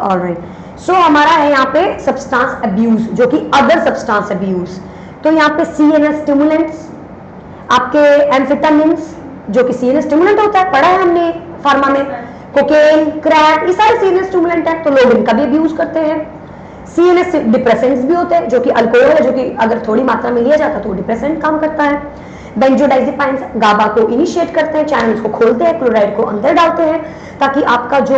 Alright, सो हमारा है यहाँ पे सब्सटेंस अब्यूज जो कि अदर सब्सटेंस अब्यूज। तो यहाँ पे CNS स्टिमुलेंट्स, आपके एम्फेटामिन्स जो कि CNS स्टिमुलेंट होता है, पढ़ा है हमने फार्मा में, कोकेन, क्रैक, ये सारे CNS स्टिमुलेंट है, तो लोग इनका भी अब्यूज करते हैं। CNS डिप्रेसेंट्स भी होते हैं जो कि अल्कोहल है, जो कि अगर थोड़ी मात्रा में लिया जाता है तो डिप्रेसेंट काम करता है। बेंजोडाइजेपाइन्स गाबा को इनिशिएट करते हैं, चैनल्स को खोलते हैं, क्लोराइड को अंदर डालते हैं ताकि आपका जो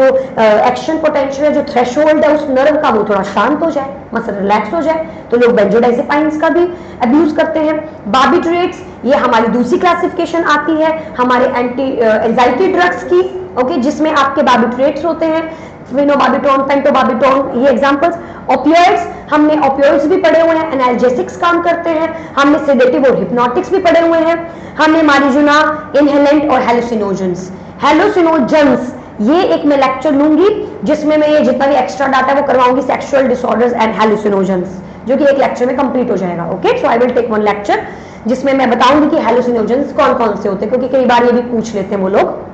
एक्शन पोटेंशियल है, जो थ्रेशोल्ड है उस नर्व का, वो थोड़ा शांत हो जाए, मसल रिलैक्स हो जाए, तो लोग बेंजोडाइजेपाइन्स का भी अब्यूज करते हैं। बार्बिट्रेट्स, ये हमारी दूसरी क्लासिफिकेशन आती है हमारे एंटी एंजाइटी ड्रग्स की, ओके, जिसमें आपके बार्बिट्रेट्स होते हैं, फिनोबार्बिटोन, पेंटोबार्बिटोन, ये एग्जांपल्स। ओपियोइड्स, हमने ओपियोइड्स भी पढ़े हुए हैं, एनाल्जेसिक्स काम करते हैं, हमने सेडेटिव और हिप्नोटिक्स भी पढ़े हुए हैं, हमने मारिजुना, इनहेलेंट और हेलुसिनोजेंस। हेलुसिनोजेंस ये एक मैं लेक्चर लूंगी जिसमें मैं ये जितना भी एक्स्ट्रा डाटा वो करवाऊंगी, सेक्सुअल डिसऑर्डर्स एंड हेलुसिनोजेंस, जो कि एक लेक्चर में कंप्लीट हो जाएगा। Okay, so I will take one lecture जिसमें मैं बताऊंगी कि हेलुसिनोजेंस कौन कौन से होते हैं, क्योंकि कई बार ये भी पूछ लेते हैं वो लोग।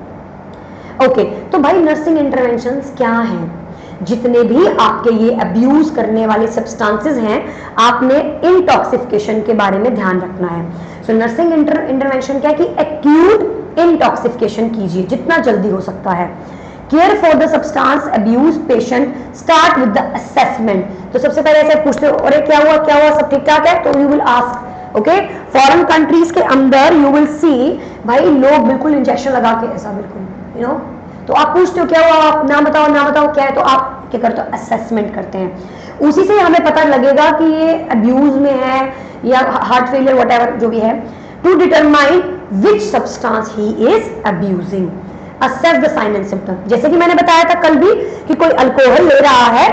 ओके, तो भाई नर्सिंग इंटरवेंशंस क्या हैं? जितने भी आपके ये अब्यूज करने वाले सब्सटेंसेस हैं, आपने इंटॉक्सिफिकेशन के बारे में ध्यान रखना है। सो नर्सिंग इंटरवेंशन क्या है कि एक्यूट इंटॉक्सिफिकेशन कीजिए जितना जल्दी हो सकता है। Care for the substance abuse patient, start with the assessment. तो सबसे पहले ऐसे पूछते हो, अरे क्या हुआ, सब ठीक ठाक है, तो you will ask, okay. Foreign countries के अंदर यू विल सी भाई लोग बिल्कुल इंजेक्शन लगा के ऐसा बिल्कुल यू नो, तो आप पूछते हो क्या हुआ, आप नाम बताओ क्या है, तो आप क्या करते हो, असेसमेंट करते हैं। उसी से हमें पता लगेगा कि ये अब्यूज में है या हार्ट फेलियर व्हाटएवर जो भी है। To determine which substance he is abusing, assess the sign and symptom. जैसे कि मैंने बताया था कल भी कि कोई अल्कोहल ले रहा है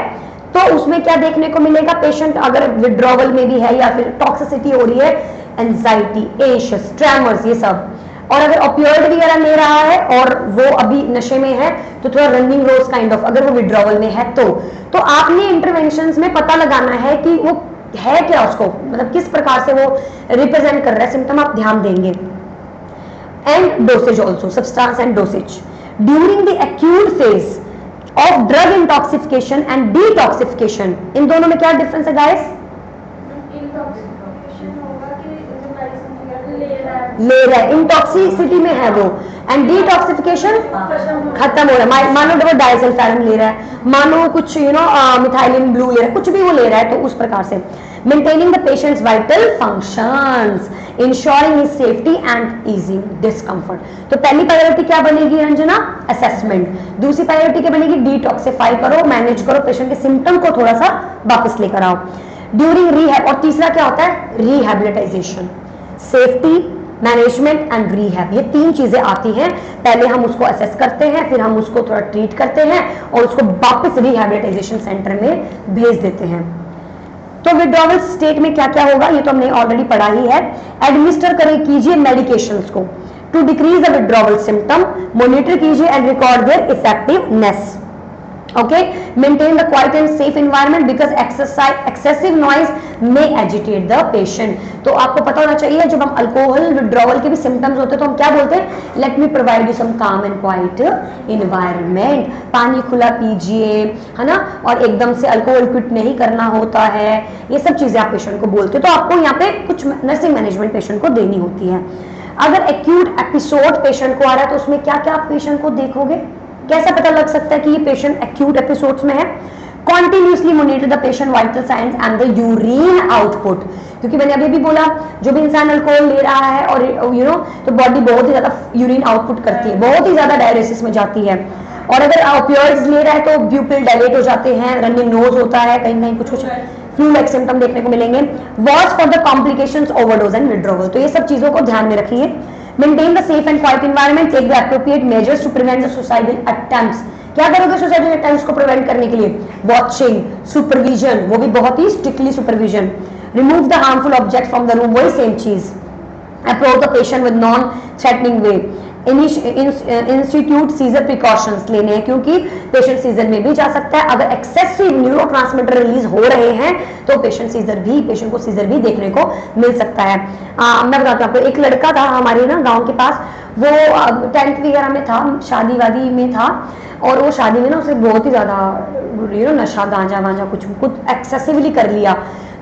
तो उसमें क्या देखने को मिलेगा, पेशेंट अगर विड्रॉवल में भी है या फिर टॉक्सिसिटी हो रही है, एंजाइटी, एशियस, ट्रेमर्स, ये सब। और अगर ओपियोइड वगैरह ले रहा है और वो अभी नशे में है तो थोड़ा रनिंग रोज काइंड ऑफ, अगर वो विड्रॉवल में है तो आपने इंटरवेंशंस में पता लगाना है कि वो है क्या, उसको मतलब किस प्रकार से वो रिप्रेजेंट कर रहा है सिम्टम, आप ध्यान देंगे। And dosage also, substance and dosage during the acute phase of drug intoxification and detoxification. इन दोनों में क्या डिफरेंस है गाइस? ले रहा है, इंटॉक्सिसिटी में है वो, एंड डिटॉक्सिफिकेशन खत्म हो रहा है। मानो वो डाइसल्फायरम ले रहा है, मानो कुछ मिथाइलिन ब्लू ले रहा है, कुछ भी वो ले रहा है, तो उस प्रकार से maintaining the patients vital functions, ensuring his safety and easing discomfort. तो पहली प्रायोरिटी क्या बनेगी रंजना? असेसमेंट। दूसरी प्रायोरिटी क्या बनेगी? डिटॉक्सिफाई करो, मैनेज करो, पेशेंट के सिम्टम को थोड़ा सा वापस लेकर आओ ड्यूरिंग रिहैब। और तीसरा क्या होता है? रिहैबिलिटाइजेशन, सेफ्टी, मैनेजमेंट एंड रीहैब। ये तीन चीजें आती हैं। पहले हम उसको असेस करते हैं, फिर हम उसको थोड़ा ट्रीट करते हैं और उसको वापस रिहैबिलिटाइजेशन सेंटर में भेज देते हैं। तो विड्रॉवल स्टेट में क्या क्या होगा ये तो हमने ऑलरेडी पढ़ा ही है। एडमिनिस्टर करें कीजिए मेडिकेशंस को to decrease the withdrawal symptom, monitor कीजिए and record their effectiveness. Okay, maintain the quiet and safe environment because excessive noise may agitate the patient। तो आपको पता होना चाहिए जब हम अल्कोहल विड्रॉवल के भी सिम्टम्स होते हैं तो हम क्या बोलते हैं? Let me provide you some calm and quite environment. पानी खुला पीजिए, है ना, और एकदम से अल्कोहल क्विट नहीं करना होता है, ये सब चीजें आप पेशेंट को बोलते हो। तो आपको यहाँ पे कुछ नर्सिंग मैनेजमेंट पेशेंट को देनी होती है। अगर एक्यूट एपिसोड पेशेंट को आ रहा है तो उसमें क्या क्या आप पेशेंट को देखोगे? कैसा पता लग सकता है कि ये पेशेंट एक्यूट एपिसोड्स में है? Continuously monitor the patient vital science and the urine output. क्योंकि मैंने अभी भी बोला जो भी इंसान अल्कोहल ले रहा है और तो बॉडी बहुत ही ज्यादा यूरिन आउटपुट करती है, बहुत ही ज्यादा डायरेसिस में जाती है। और अगर ओपियोइड्स ले रहा है तो प्यूपिल डायलेट हो जाते हैं, रनिंग नोज होता है, कहीं ना कुछ फ्लू लाइक सिम्टम देखने को मिलेंगे। Watch for the complications, overdose and withdrawal. तो ये सब चीजों को ध्यान में रखिए। Maintain the safe and quiet environment. Take the appropriate measures to prevent the suicidal attempts. क्या करोगे suicidal attempts को prevent करने के लिए? Watching, supervision, वो भी बहुत ही strictly supervision. Remove the harmful object from the room, वही same चीज. Approach the patient with non-threatening way. Institute seizure precautions लेने हैं, क्योंकि पेशेंट सीजर में भी जा सकता है। अगर एक्सेसिव न्यूरोट्रांसमीटर रिलीज हो रहे हैं तो पेशेंट को सीजर भी देखने को मिल सकता है। मैं बताती हूँ आपको, एक लड़का था हमारे ना गांव के पास, वो 10th वगैरह में था, शादी वादी में था, और वो शादी में ना उसे बहुत ही ज्यादा नशा गांजा वांजा कुछ एक्सेसिवली कर लिया,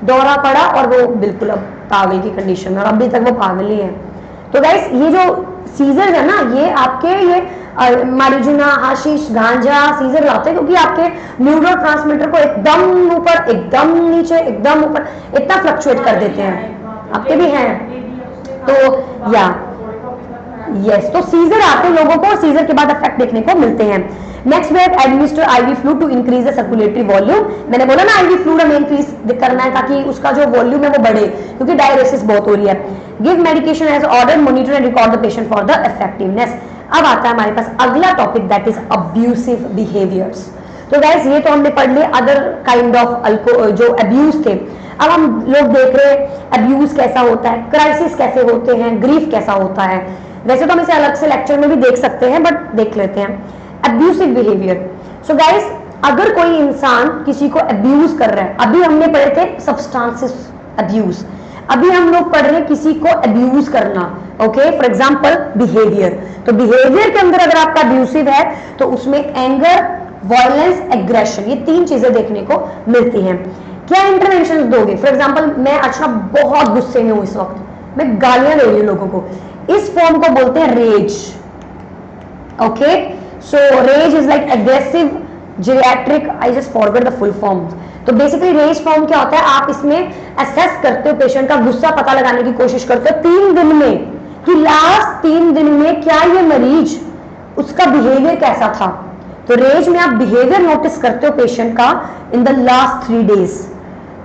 दौरा पड़ा और वो बिल्कुल अब पागल की कंडीशन में, और अभी तक वो पागल ही है। तो गाइस ये जो सीजर है ना, ये आपके ये मारिजुना, हाशिश, गांजा सीजर लाते हैं क्योंकि आपके न्यूरोट्रांसमीटर को एकदम ऊपर, एकदम नीचे, एकदम ऊपर इतना फ्लक्चुएट कर देते हैं। आपके भी हैं तो यस, तो सीजर आते लोगों को, सीजर के बाद इफेक्ट देखने को मिलते हैं। Next we administer IV fluid to increase the circulatory volume. मैंने बोला ना आईवी फ्लूइड हमें इंक्रीज करना है ताकि उसका जो वॉल्यूम है वो बढ़े, क्योंकि डायरेसिस बहुत हो रही है। Give medication as order, monitor and record the patient for the effectiveness. अब आता है हमारे पास अगला topic, that is abusive behaviours. तो गाइस ये तो हमने पढ़ लिया अदर काइंड ऑफ जो अब्यूज थे। अब हम लोग देख रहे हैं अब्यूज कैसा होता है, क्राइसिस कैसे होते हैं, ग्रीफ कैसा होता है। वैसे तो हम इसे अलग से लेक्चर में भी देख सकते हैं, बट देख लेते हैं अब्यूसिव बिहेवियर। सो गाइस, अगर कोई इंसान किसी को अब्यूज कर रहा है, अभी हमने पढ़े थे सब्सटेंसेस अब्यूज, अभी हम लोग पढ़ रहे हैं किसी को अब्यूज करना। Okay, for example behaviour. तो बिहेवियर के अंदर अगर आपका अब्यूसिव है तो उसमें एंगर, वायलेंस, एग्रेशन, ये 3 चीजें देखने को मिलती हैं। क्या इंटरवेंशन दोगे? फॉर एग्जांपल मैं अच्छा बहुत गुस्से में हूं इस वक्त, मैं गालियां दे रही हूं लोगों को, इस फॉर्म को बोलते हैं rage. Okay, so rage is like aggressive geriatric, I just forget the full form. तो बेसिकली रेज फॉर्म क्या होता है, आप इसमें असेस करते हो पेशेंट का गुस्सा, पता लगाने की कोशिश करते हो 3 दिन में कि लास्ट 3 दिन में क्या ये मरीज उसका बिहेवियर कैसा था। तो रेज में आप बिहेवियर नोटिस करते हो पेशेंट का इन द लास्ट 3 डेज।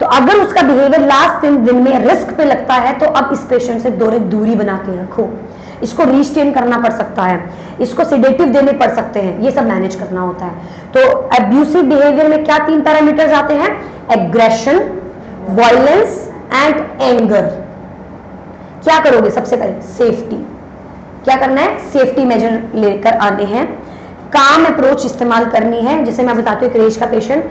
तो अगर उसका बिहेवियर लास्ट 3 दिन में रिस्क पे लगता है तो अब इस पेशेंट से दूरी बना के रखो, इसको रिस्ट्रेन करना पड़ सकता है, इसको सेडेटिव देने पड़ सकते हैं, ये सब मैनेज करना होता है। तो एब्यूसिव बिहेवियर में क्या 3 पैरामीटर्स आते हैं? Aggression, violence and anger. क्या करोगे? सबसे पहले सेफ्टी, क्या करना है? सेफ्टी मेजर लेकर आने हैं, काम अप्रोच इस्तेमाल करनी है। जैसे मैं बताती हूँ, एक रेज का पेशेंट,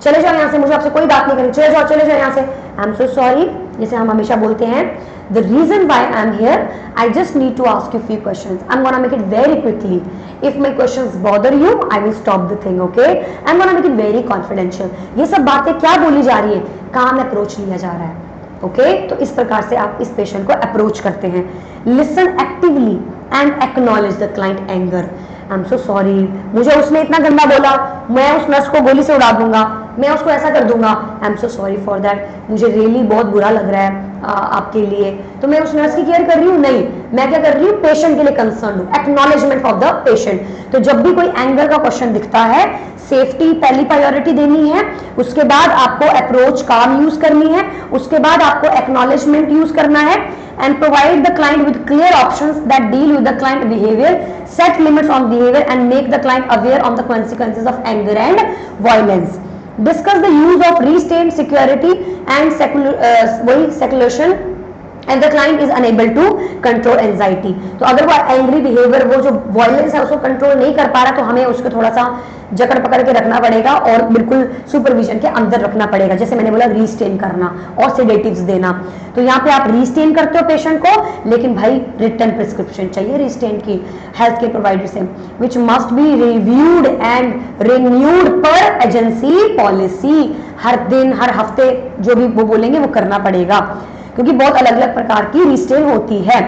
चले जाओ यहाँ से, मुझे आपसे कोई बात नहीं करनी, चले जाओ यहाँ से, आई एम सो सॉरी, जैसे हम हमेशा बोलते हैं, the reason why I am here, I just need to ask you few questions, I am gonna make it very quickly, if my questions bother you I will stop the thing, okay, I am gonna make it very confidential. ये सब बातें क्या बोली जा रही है? काम approach लिया जा रहा है। ओके, तो इस प्रकार से आप इस पेशेंट को अप्रोच करते हैं। Listen actively and acknowledge the client anger. I am so sorry, मुझे उसने इतना गंदा बोला, मैं उस नर्स को गोली से उड़ा दूंगा, मैं उसको ऐसा कर दूंगा, I am so sorry for that, मुझे रियली बहुत बुरा लग रहा है आपके लिए। तो मैं उस नर्स की केयर कर रही हूँ? नहीं, मैं क्या कर रही हूँ? पेशेंट के लिए कंसर्न हूँ, एक्नॉलेजमेंट ऑफ द पेशेंट। तो जब भी कोई एंगर का क्वेश्चन दिखता है, सेफ्टी पहली प्रायोरिटी देनी है, उसके बाद आपको अप्रोच काम यूज करनी है, उसके बाद आपको एक्नॉलेजमेंट यूज करना है, and provide the client with clear options that deal with the client behavior, set limits on behavior and make the client aware of the consequences of anger and violence. Discuss the use of restraint, security and seclusion and the client is unable to control anxiety. तो अगर वो angry behaviour, वो जो violence है उसको control नहीं कर पा रहा, तो हमें उसको थोड़ा सा जकड़ पकड़ के रखना पड़ेगा और बिल्कुल सुपरविजन के अंदर रखना पड़ेगा। जैसे मैंने बोला, रिस्टेन करना और सेडेटिव्स देना। तो यहाँ पे आप रिस्टेन करते हो पेशेंट को, लेकिन भाई रिटर्न प्रिस्क्रिप्शन चाहिए रिस्टेन की हेल्थ केयर प्रोवाइडर से, which must be reviewed and renewed पर एजेंसी पॉलिसी। हर दिन, हर हफ्ते जो भी वो बोलेंगे वो करना पड़ेगा, क्योंकि बहुत अलग अलग प्रकार की रिस्टेन होती है।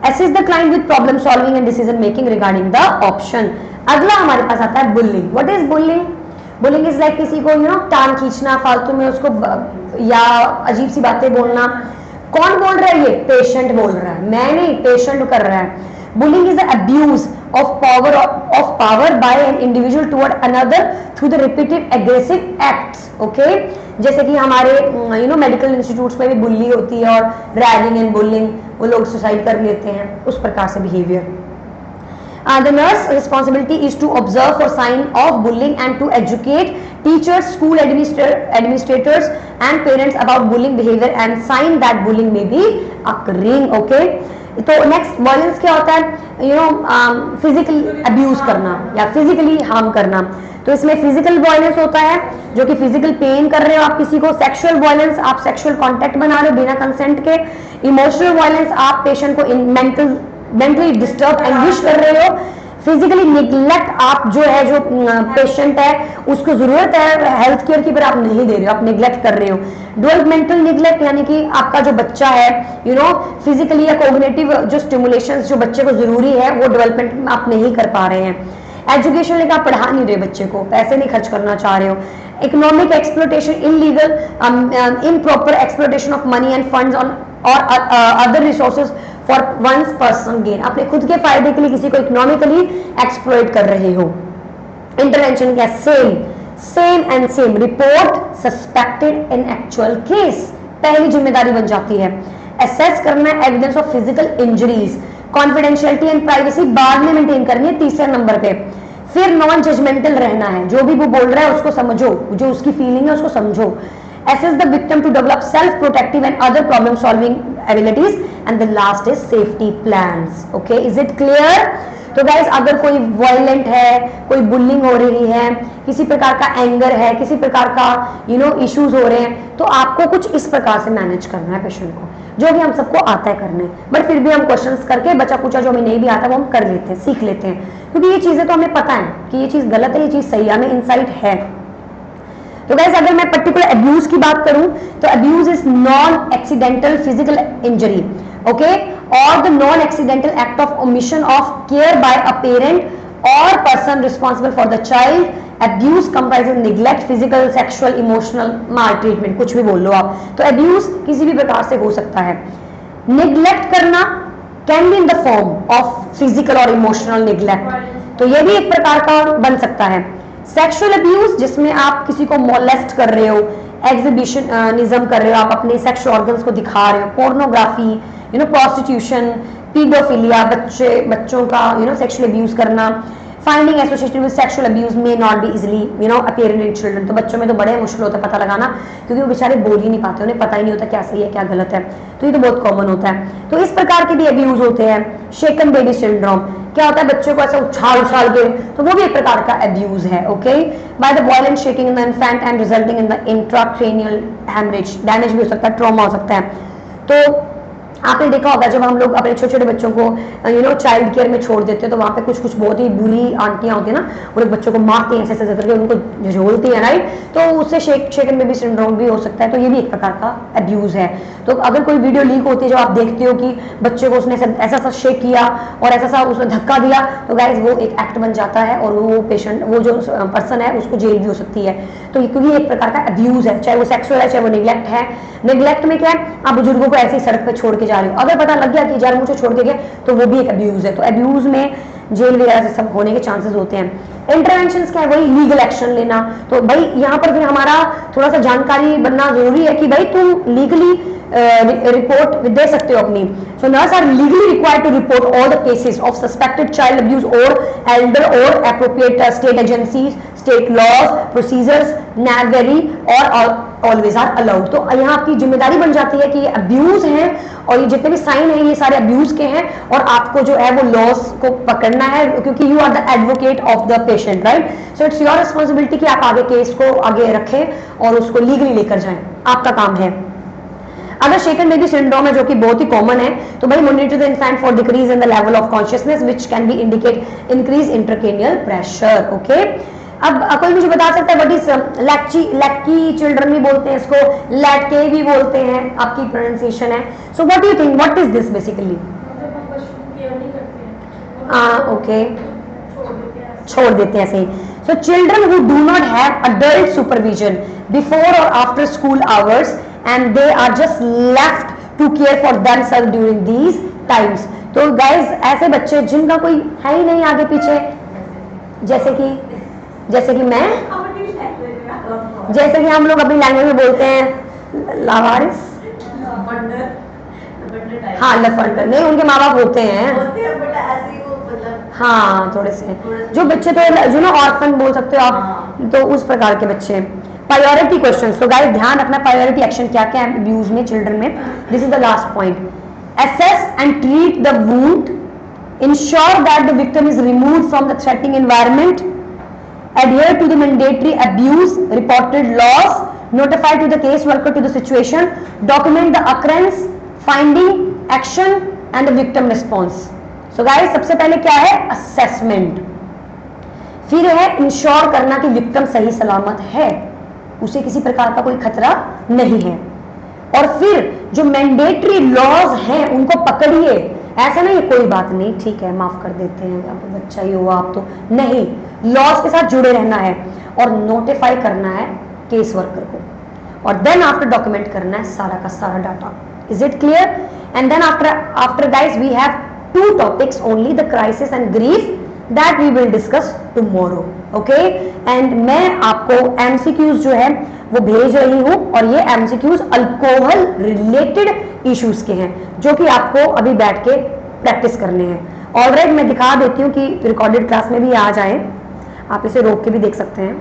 Assist the client with problem solving and decision making regarding the option. अगला हमारे पास आता है bullying. What is bullying? Bullying is like किसी को टांग खींचना, फालतू में उसको या अजीब सी बातें बोलना। कौन बोल रहा है? ये पेशेंट बोल रहा है, मैं नहीं, पेशेंट कर रहा है। Bullying is the abuse of power by an individual toward another through the repeated aggressive acts. Okay, जैसे कि हमारे मेडिकल इंस्टीट्यूट्स में भी बुल्ली होती है और रैगिंग एंड बुलिंग, वो लोग सुसाइड कर लेते हैं, उस प्रकार से behaviour. The nurse responsibility is to observe for sign of bullying and to educate teachers, school administrators and parents about bullying behavior and sign that bullying may be occurring. Okay, तो next violence क्या होता है, physical abuse करना या physically harm करना। तो इसमें physical violence होता है जो कि फिजिकल पेन कर रहे हो आप किसी को, सेक्सुअल वायलेंस आप सेक्सुअल कांटेक्ट बना रहे हो बिना कंसेंट के, इमोशनल वायलेंस आप पेशेंट को मेंटली डिस्टर्ब एंग्विश कर रहे हो, फिजिकली निगलेक्ट आप जो है जो पेशेंट है उसको जरूरत है हेल्थ केयर की पर आप नहीं दे रहे हो, आप निगलेक्ट कर रहे हो। डेवलपमेंटल निगलेक्ट यानी कि आपका जो बच्चा है फिजिकली या कोग्निटिव जो स्टिमुलेशन जो बच्चे को जरूरी है वो डेवलपमेंट में आप नहीं कर पा रहे हैं। एजुकेशन लेकर आप पढ़ा नहीं रहे बच्चे को, पैसे नहीं खर्च करना चाह रहे हो। Economic exploitation, illegal improper exploitation of money and funds on or other resources for one's personal gain, अपने खुद के फायदे के लिए किसी को इकोनॉमिकली एक्सप्लॉइट कर रहे हो। इंटरवेंशन क्या, same and same, report suspected in actual case, पहली जिम्मेदारी बन जाती है। असेस करना है evidence of physical injuries, confidentiality and privacy बाद में मेंटेन करनी है तीसरे नंबर पे। फिर नॉन जजमेंटल रहना है, जो भी वो बोल रहा है उसको समझो, जो उसकी फीलिंग है उसको समझो। Assess the victim to develop self-protective and other problem-solving abilities, and the last is safety plans. Okay, is it clear? तो guys अगर कोई वायलेंट है, कोई बुलिंग हो रही है, किसी प्रकार का एंगर है, किसी प्रकार का इश्यूज हो रहे हैं, तो आपको कुछ इस प्रकार से मैनेज करना है पेशेंट को, जो भी हम सबको आता है करने, बट फिर भी हम क्वेश्चंस करके बचा कुचा जो हमें नहीं भी आता वो हम कर लेते हैं, सीख लेते हैं, क्योंकि ये चीजें तो हमें पता है कि ये चीज गलत है, ये चीज सही है, हमें इंसाइट है। तो गाइस अगर मैं पर्टिकुलर अब्यूज की बात करूं तो abuse is non accidental physical injury, okay, or the non accidental act of omission of care by a parent or person responsible for the child. Abuse comprising neglect, physical, sexual, emotional maltreatment, कुछ भी बोल लो आप। तो abuse किसी भी प्रकार से हो सकता है। निग्लेक्ट करना can be in the form of physical और इमोशनल निग्लेक्ट, तो ये भी एक प्रकार का बन सकता है। सेक्सुअल अब्यूज जिसमें आप किसी को मोलेस्ट कर रहे हो, एग्जिबिशनिज्म कर रहे हो, आप अपने सेक्सुअल ऑर्गन्स को दिखा रहे हो, पोर्नोग्राफी, प्रोस्टिट्यूशन, पीडोफिलिया, बच्चों का सेक्सुअल अब्यूज करना। Finding associated with sexual abuse may not be easily appearing in children, तो बच्चों में तो बड़े मुश्किल होता है पता लगाना, क्योंकि वो बेचारे बोल ही नहीं पाते, उन्हें पता ही नहीं होता क्या सही है क्या गलत है, तो ये तो बहुत कॉमन होता है। तो इस प्रकार के भी अब्यूज होते हैं। शेकन बेबी सिंड्रोम क्या होता है, बच्चों को ऐसा उछाल के, तो वो भी एक प्रकार का अब्यूज है। Okay, by the violent shaking in the infant and resulting in the intracranial haemorrhage, damage भी हो सकता है, ट्रॉमा हो सकता है। तो आपने देखा होगा जब हम लोग अपने छोटे छोटे बच्चों को चाइल्ड केयर में छोड़ देते हैं तो वहाँ पे कुछ बहुत ही बुरी आंटियां होती है ना, वो लोग बच्चों को मारती हैं ऐसे ऐसे करके, उनको झोलती है, राइट, तो उससे शेकन बेबी सिंड्रोम भी हो सकता है। तो ये भी एक प्रकार का अब्यूज है। तो अगर कोई वीडियो लीक होती है जो आप देखते हो कि बच्चे को उसने ऐसा सा शेक किया और ऐसा सा उसने धक्का दिया, तो गाइज वो एक एक्ट बन जाता है और वो पेशेंट, वो जो पर्सन है उसको जेल भी हो सकती है। तो क्योंकि एक प्रकार का अब्यूज है, चाहे वो सेक्सुअल है चाहे वो निगलेक्ट है। निगलेक्ट में क्या है, आप बुजुर्गों को ऐसी सड़क पर छोड़ के जा रहे हो, अगर पता लग गया कि यार मुझे छोड़ के गए, तो वो भी एक अब्यूज है। तो अब्यूज में जेल वगैरह से सब होने के चांसेस होते हैं। इंटरवेंशंस क्या है, वही लीगल एक्शन लेना। तो भाई यहाँ पर फिर हमारा थोड़ा सा जानकारी बनना जरूरी है कि भाई तुम लीगली रिपोर्ट दे सकते हो अपनी। So nurse are legally required to report all the cases of suspected child abuse or elder or appropriate state agencies, state laws, procedures never or always are allowed. तो यहाँ आपकी जिम्मेदारी बन जाती है कि ये अब्यूज हैं और ये जितने भी साइन हैं ये सारे अब्यूज के हैं, और आपको जो है वो लॉस को पकड़ना है, क्योंकि you are the advocate of the patient, right. So it's your responsibility कि आप आगे केस को आगे रखें और उसको लीगली लेकर जाएं, आपका काम है। अगर शेकन बेबी सिंड्रोम है जो कि बहुत ही कॉमन है, तो भाई monitor the infant for decrease in the level of consciousness which can be indicate increase intracranial pressure. Okay, अब कोई मुझे बता सकता है व्हाट इज लैक्की चिल्ड्रन भी बोलते हैं इसको, लैटके भी बोलते हैं, आपकी प्रोनाउंसिएशन है। So what do you think, what is this basically? Okay, छोड़ देते हैं ऐसे। So children who do not have adult supervision before or after school hours and they are just left to care for themselves during these times। तो guys ऐसे बच्चे जिनका कोई है ही नहीं आगे पीछे, जैसे कि मैं, जैसे कि हम लोग अपनी लैंग्वेज में बोलते हैं लावारिस, हाँ लफंडर नहीं, उनके माँ बाप होते हैं, हाँ थोड़े से जो बच्चे तो जो ना ऑर्फन बोल सकते हो आप, तो उस प्रकार के बच्चे। प्रायोरिटी क्वेश्चन, तो गाइस ध्यान रखना प्रायोरिटी एक्शन क्या क्या है अब्यूज में चिल्ड्रन में। This is the last point. Assess and treat the wound, ensure that the victim is removed from the threatening environment, adhere to the mandatory abuse reported laws, notify to the case worker to the situation, document the occurrence, finding, action and the victim response. So guys, सबसे पहले क्या है? assessment. फिर है ensure करना कि victim सही सलामत है, उसे किसी प्रकार का कोई खतरा नहीं है। और फिर जो मैंडेटरी लॉज हैं उनको पकड़िए, ऐसा नहीं कोई बात नहीं ठीक है माफ कर देते हैं, आप बच्चा ही हुआ आप तो नहीं, लॉज के साथ जुड़े रहना है और नोटिफाई करना है केस वर्कर को, और देन आफ्टर डॉक्यूमेंट करना है सारा का सारा data. Is it clear? And then after guys we have 2 topics only, the crisis and grief, that we will discuss tomorrow. Okay, and मैं आपको एमसीक्यूज जो है वो भेज रही हूं, और ये एमसीक्यूज अल्कोहल रिलेटेड इश्यूज के हैं जो कि आपको अभी बैठ के प्रैक्टिस करने हैं। ऑलराइट, मैं दिखा देती हूँ कि रिकॉर्डेड क्लास में भी आ जाए, आप इसे रोक के भी देख सकते हैं।